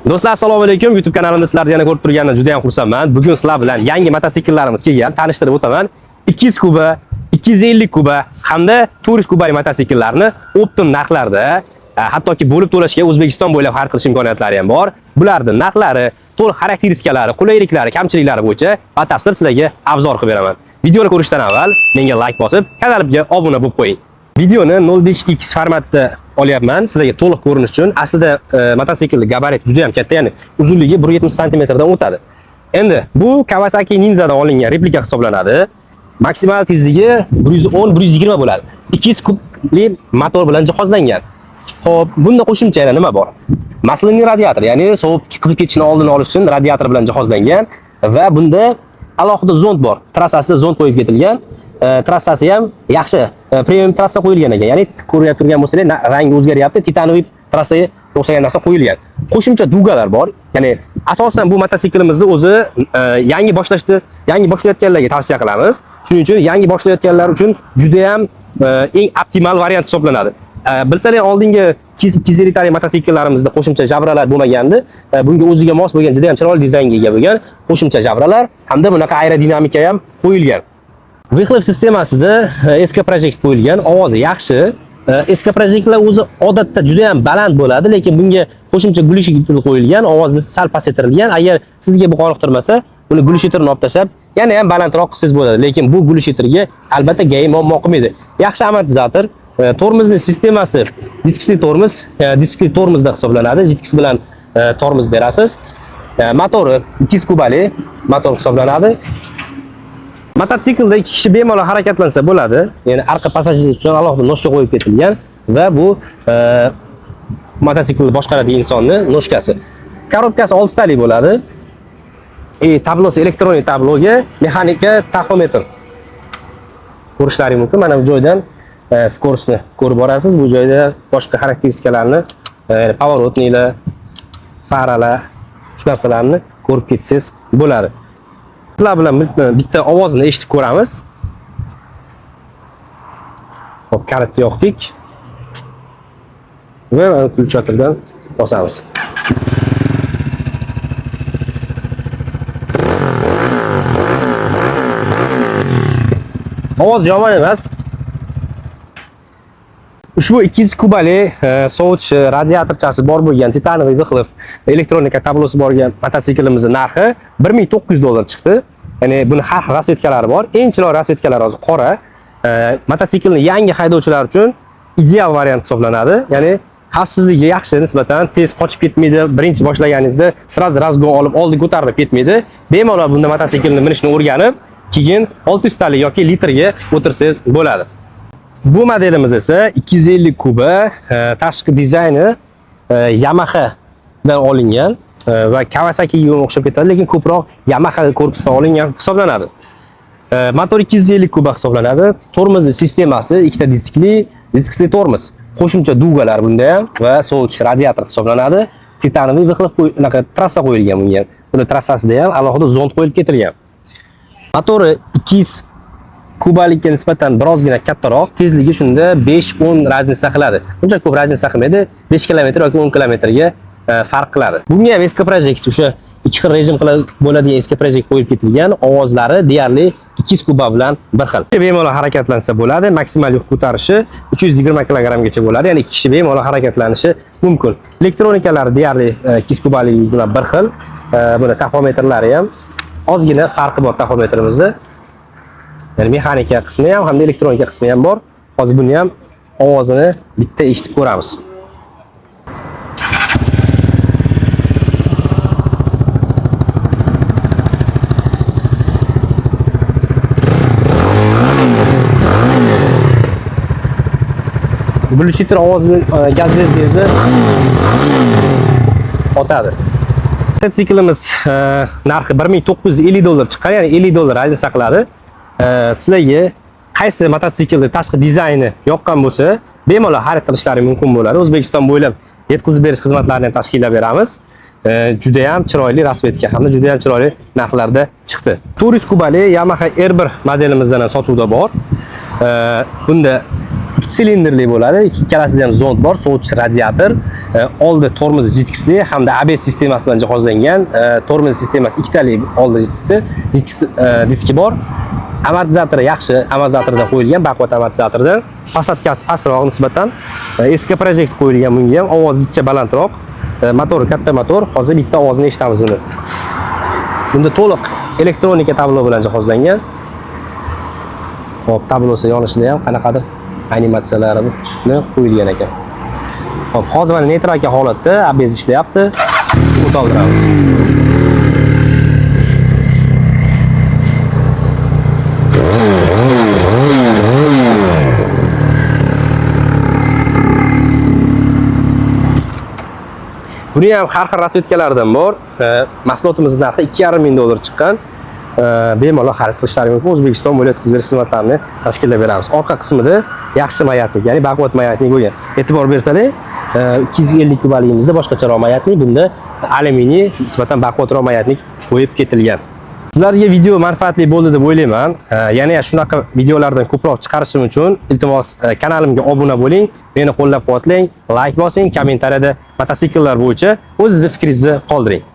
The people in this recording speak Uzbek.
Do'stlar, assalomu alaykum. YouTube kanalimda sizlarni yana ko'rib turganimdan juda ham xursandman. Bugun sizlar bilan yangi mototsikllarimiz kelgan, tanishtirib o'taman. 200 kuba, 250 kuba hamda 400 kubalik mototsikllarni optim narxlarda, hattoki bo'lib to'lashga O'zbekiston bo'ylab xarid qilish imkoniyatlari ham bor. Bularning narxlari, to'liq xarakteristikalari, qulayliklari, kamchiliklari bo'yicha batafsil sizlarga obzor qilib beraman. Videoni ko'rishdan avval menga like bosib, kanalimga obuna bo'lib qo'ying. Videoni 05x formatda olyapman sizlarga to'liq ko'rinish uchun. Aslida mototsikl gabarit juda ham katta, ya'ni uzunligi 170 cm dan o'tadi. Endi bu Kawasaki Ninja'dan olingan replika hisoblanadi. Maksimal tezligi 110-120 bo'ladi. 200 kubli motor bilan jihozlangan. Xo'p, bunda qo'shimcha yana nima bor? Maslinli radiator, ya'ni sovib qizib ketishini oldini olish uchun radiator bilan jihozlangan va bunda alohida zond bor. Trassasida zond qo'yib ketilgan. Trassasi ham yaxshi, premium trassa qo'yilgan ekan. Ya'ni ko'rib turgan bo'lsangiz, rangi o'zgaryapti, titanoviy trassaga o'xshagan narsa qo'yilgan. Qo'shimcha dugalar bor. Ya'ni asosan bu mototsiklimizni o'zi yangi boshlayotganlarga tavsiya qilamiz. Shuning uchun yangi boshlayotganlar uchun juda ham eng optimal variant hisoblanadi. Bilsanglar, oldingi 250 talik mototsiklarimizda qo'shimcha jabralar bo'lmagandi. Bunga o'ziga mos bo'lgan juda ham chiroyli dizaynga ega bo'lgan qo'shimcha jabralar hamda bunaqa aerodinamika ham qo'yilgan. Vyxlop sistemasida SK Project qo'yilgan, ovozi yaxshi. SK Projectlar o'zi odatda juda ham baland bo'ladi, lekin bunga qo'shimcha glishiter qo'yilgan, ovozni sal pasaytirilgan. Agar sizga bu qoniqtirmasa, buni glishiterni olib tashlab, yana ham balandroq qilsangiz bo'ladi, lekin bu glishiterga albatta gain muammo qilmaydi. Yaxshi amortizator, tormozning sistemasi diskli tormozda hisoblanadi. Jitkis bilan tormoz berasiz. Motori 200 kubali motor hisoblanadi. Mototsiklda 2 kishi bemalol harakatlansa bo'ladi. Ya'ni orqa passajir uchun alohida noshka qo'yib ketilgan va bu mototsiklni boshqaradigan insonning noshkasi. Korobkasi 6 talik bo'ladi. Tablosi elektronik tabloga mexanika taxometr ko'rishlaringiz mumkin. Mana bu joydan skoroustni ko'rib borasiz. Bu joyda boshqa xarakteristikalarni, pavorotnilar, faralar, shu narsalarni ko'rib ketsangiz bo'ladi. Sizlar bilan bitta ovozini eshitib ko'ramiz. Hop, kalitni yoqdik va ключаторdan bosamiz. Ovoz yomon emas. Ushbu 200 kubali sovutish radiatorchasi bor bo'lgan titanoviy Vyxlop elektronika tablosi borgan mototsiklimizni narxi $1900 chiqdi. Ya'ni buni har xil rasvetkalari bor. Eng chiroyli rasvetkalar hozir qora. Mototsiklni yangi haydovchilar uchun ideal variant hisoblanadi. Ya'ni xavfsizligi yaxshi, nisbatan tez qochib ketmaydi. Birinchi boshlaganingizda sraz razgon olib oldiga ko'tarilib ketmaydi. Bemalol bunda mototsiklni minishni o'rganib, keyin 600 talik yoki litrga o'tirsangiz bo'ladi. Bu modelimiz esa 250 kuba, tashqi dizayni Yamaha dan olingan va Kawasakiga o'xshab ketadi, lekin ko'proq Yamaha korpusdan olingan hisoblanadi. Motor 250 kuba hisoblanadi. Tormoz sistemasi ikkita diskli tormoz. Qo'shimcha dugalar bunda ham va sovutish radiator hisoblanadi. Titanoviy Vyxlop trassa qo'yilgan bunga. Buni trassasida ham alohida zond qo'yib ketilgan. Motori 200 kubalikka nisbatan birozgina kattaroq, tezligi shunda 5-10 raznica qiladi. Uncha ko'p raznica qilmaydi, 5 km yoki 10 km ga farq qiladi. Bunga ham SK Project o'sha 2 xil rejim bo'ladigan SK Project qo'yib ketilgan, ovozlari deyarli 200 kuba bilan bir xil. Bemalol harakatlansa bo'ladi, maksimal yuk ko'tarishi 320 kg gacha bo'ladi, ya'ni 2 kishi bemalol harakatlanishi mumkin. Elektronikalari deyarli 200 kubalik bilan bir xil. Buni taxometrlari ham ozgina farqi bor taxometrimizda. Yani mexanika qismi ham hamda elektronika qismi ham bor. Hozir buni ham ovozini bitta eshitib ko'ramiz. Glishiter ovozi gaz bezgizni otadi. Mototsiklimiz narxi $1950 chiqqan, ya'ni $50 raznica qiladi. Sizlarga qaysi mototsiklni tashqi dizayni yoqqan bo'lsa, bemalol xarid qilishlari mumkin bo'ladi. O'zbekiston bo'ylab yetkazib berish xizmatlarini tashkillab beramiz. Juda ham chiroyli rasvetka hamda juda ham chiroyli narxlarda chiqdi. 400 kubali Yamaha R1 modelimizdan ham sotuvda bor. Bunda silindrli bo'ladi. Ikkalasida ham zond bor, sovutish radiator, oldi tormoz jitkichli hamda ABS sistemasi bilan jihozlangan. Tormoz sistemasi ikkitali oldi diski bor. Amortizatori yaxshi, amortizatordan qo'yilgan, baquvvat amortizatordan. Pasatkasi pastroq nisbatan. Eski projekt qo'yilgan bunga ham, ovozi ichcha balandroq. Motor katta motor. Hozir bitta ovozini eshitamiz buni. Bunda to'liq elektronika tablo bilan jihozlangan. Hop, tablosi yonishida ham qanaqadir animatsiyalari qo'yilgan ekan. Hop, hozir mana neytralka holatda ABS ishlayapti. O'toldiramiz. Buni ham har xil rasvetkalardan bor. Mahsulotimiz narxi $2,5 chiqqan. Bemalol xarid qilishlari mumkin. O'zbekiston bo'ylab yetkazib berish xizmatlarini tashkillab beramiz. Orqa qismida yaxshi mayatnik, ya'ni baquvvat mayatnik bo'lgan. E'tibor bersalar, 250 kubaligimizda boshqacharoq mayatnik, bunda alyuminiy nisbatan baquvvatroq mayatnik qo'yib ketilgan. Sizlarga video manfaatli bo'ldi deb o'ylayman. Yana shunaqa videolardan ko'proq chiqarishim uchun iltimos kanalimga obuna bo'ling, meni qo'llab-quvvatlang, like bosing, kommentariyada mototsikllar bo'yicha o'zingizni fikringizni qoldiring.